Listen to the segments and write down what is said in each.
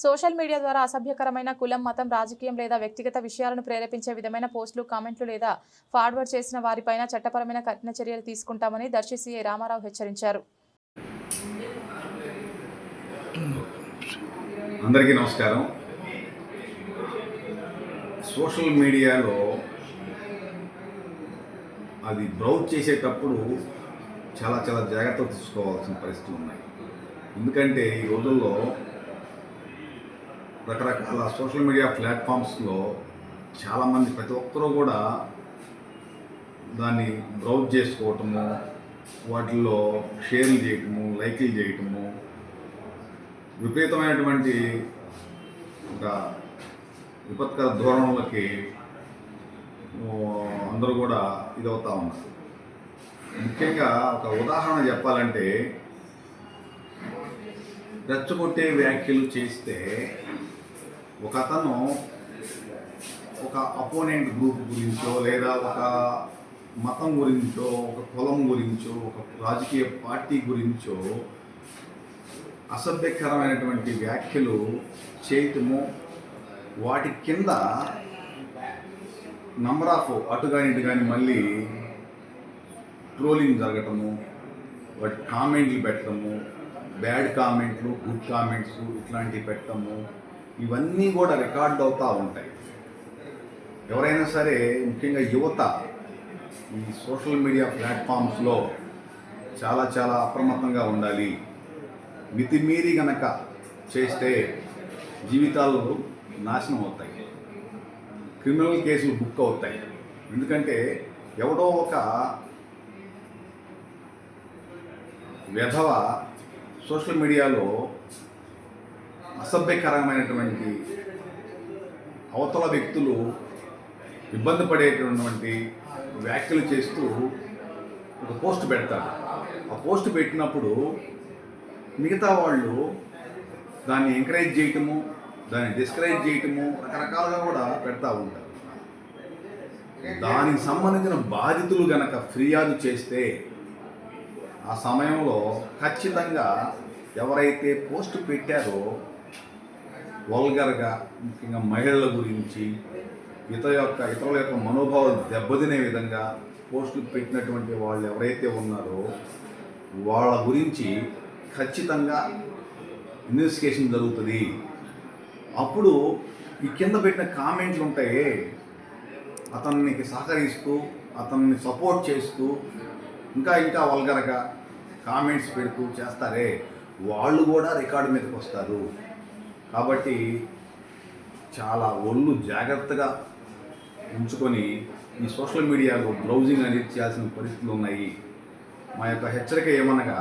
Social media ద్వారా అసభ్యకరమైన కులం, మతం, రాజకీయం లేదా వ్యక్తిగత విషయాలను ప్రేరేపించే విధమైన పోస్టులు, కామెంట్లు లేదా ఫార్వర్డ్ చేసిన వారిపైన చట్టపరమైన కఠిన చర్యలు తీసుకుంటామని దర్శి సీఐ రామారావు హెచ్చరించారు. అందరికీ నమస్కారం. సోషల్ మీడియాలో అది బ్రౌజ్ చేసేటప్పుడు చాలా జాగ్రత్తలు తీసుకోవాల్సిన పరిస్థితులు ఉన్నాయి. ఎందుకంటే ఈ రోజుల్లో రకరకాల సోషల్ మీడియా ప్లాట్ఫామ్స్లో చాలామంది ప్రతి ఒక్కరూ కూడా దాన్ని బ్రౌజ్ చేసుకోవటము, వాటిల్లో షేర్లు చేయటము, లైక్లు చేయటము, విపరీతమైనటువంటి ఒక విపత్కర ధోరణులకి అందరూ కూడా ఇదవుతూ ఉన్నారు. ముఖ్యంగా ఒక ఉదాహరణ చెప్పాలంటే, రెచ్చగొట్టే వ్యాఖ్యలు చేస్తే ఒక అతను ఒక అపోనెంట్ గ్రూప్ గురించో లేదా ఒక మతం గురించో ఒక కులం గురించో ఒక రాజకీయ పార్టీ గురించో అసభ్యకరమైనటువంటి వ్యాఖ్యలు చేయటము, వాటి కింద నంబర్ ఆఫ్ అటు కానీ ఇటు కానీ మళ్ళీ ట్రోలింగ్ జరగటము, వాటి కామెంట్లు పెట్టడము, బ్యాడ్ కామెంట్లు, గుడ్ కామెంట్స్ ఇట్లాంటివి పెట్టడము, ఇవన్నీ కూడా రికార్డ్ అవుతూ ఉంటాయి. ఎవరైనా సరే, ముఖ్యంగా యువత ఈ సోషల్ మీడియా ప్లాట్ఫామ్స్లో చాలా అప్రమత్తంగా ఉండాలి. మితిమీరి గనక చేస్తే జీవితాలు నాశనం అవుతాయి, క్రిమినల్ కేసులు బుక్ అవుతాయి. ఎందుకంటే ఎవడో ఒక వెధవ సోషల్ మీడియాలో అసభ్యకరమైనటువంటి అవతల వ్యక్తులు ఇబ్బంది పడేటటువంటి వ్యాఖ్యలు చేస్తూ ఒక పోస్ట్ పెడతారు. ఆ పోస్ట్ పెట్టినప్పుడు మిగతా వాళ్ళు దాన్ని ఎంకరేజ్ చేయటము, దాన్ని డిస్కరేజ్ చేయటము, రకరకాలుగా కూడా పెడతా ఉంటారు. దానికి సంబంధించిన బాధితులు గనక ఫిర్యాదు చేస్తే ఆ సమయంలో ఖచ్చితంగా ఎవరైతే పోస్ట్ పెట్టారో వల్గర్గా, ముఖ్యంగా మహిళల గురించి, ఇతరుల యొక్క మనోభావాలు దెబ్బతినే విధంగా పోస్టులు పెట్టినటువంటి వాళ్ళు ఎవరైతే ఉన్నారో వాళ్ళ గురించి ఖచ్చితంగా ఇన్వెస్టిగేషన్ జరుగుతుంది. అప్పుడు ఈ కింద పెట్టిన కామెంట్లు ఉంటాయి, అతనికి సహకరిస్తూ అతన్ని సపోర్ట్ చేస్తూ ఇంకా వల్గర్గా కామెంట్స్ పెడుతూ చేస్తారే, వాళ్ళు కూడా రికార్డు మీదకి వస్తారు. కాబట్టి చాలా ఒళ్ళు జాగ్రత్తగా ఉంచుకొని ఈ సోషల్ మీడియాలో బ్రౌజింగ్ అనేది చేయాల్సిన పరిస్థితులు ఉన్నాయి. మా యొక్క హెచ్చరిక ఏమనగా,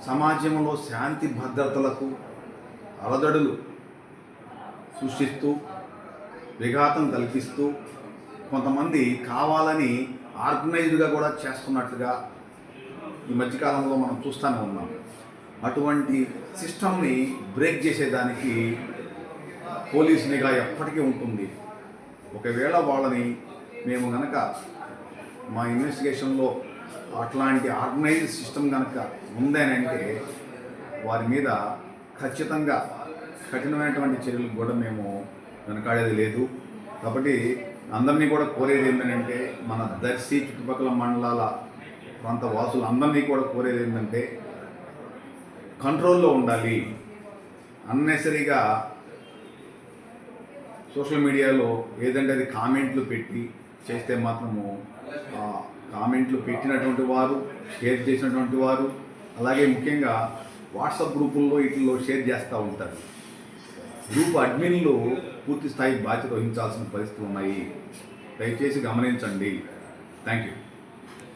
సమాజంలో శాంతి భద్రతలకు అలజడులు సృష్టిస్తూ విఘాతం కల్పిస్తూ కొంతమంది కావాలని ఆర్గనైజ్డ్గా కూడా చేస్తున్నట్లుగా ఈ మధ్యకాలంలో మనం చూస్తూనే ఉన్నాం. అటువంటి సిస్టమ్ని బ్రేక్ చేసేదానికి పోలీస్ నిఘా ఎప్పటికీ ఉంటుంది. ఒకవేళ వాళ్ళని మేము కనుక మా ఇన్వెస్టిగేషన్లో అట్లాంటి ఆర్గనైజ్డ్ సిస్టమ్ కనుక ఉందేనంటే వారి మీద ఖచ్చితంగా కఠినమైనటువంటి చర్యలకు కూడా మేము వెనకాడేది లేదు. కాబట్టి అందరినీ కూడా కోరేది ఏంటంటే, మన దర్శి చుట్టుపక్కల మండలాల ప్రాంత వాసులు అందరినీ కూడా కోరేది ఏంటంటే కంట్రోల్లో ఉండాలి. అన్నెసరీగా సోషల్ మీడియాలో ఏదంటే అది కామెంట్లు పెట్టి చేస్తే మాత్రము కామెంట్లు పెట్టినటువంటి వారు, షేర్ చేసినటువంటి వారు, అలాగే ముఖ్యంగా వాట్సాప్ గ్రూపుల్లో వీటిల్లో షేర్ చేస్తూ ఉంటారు. గ్రూప్ అడ్మిన్లు పూర్తి స్థాయి బాధ్యత వహించాల్సిన పరిస్థితులు ఉన్నాయి. దయచేసి గమనించండి. Thank you.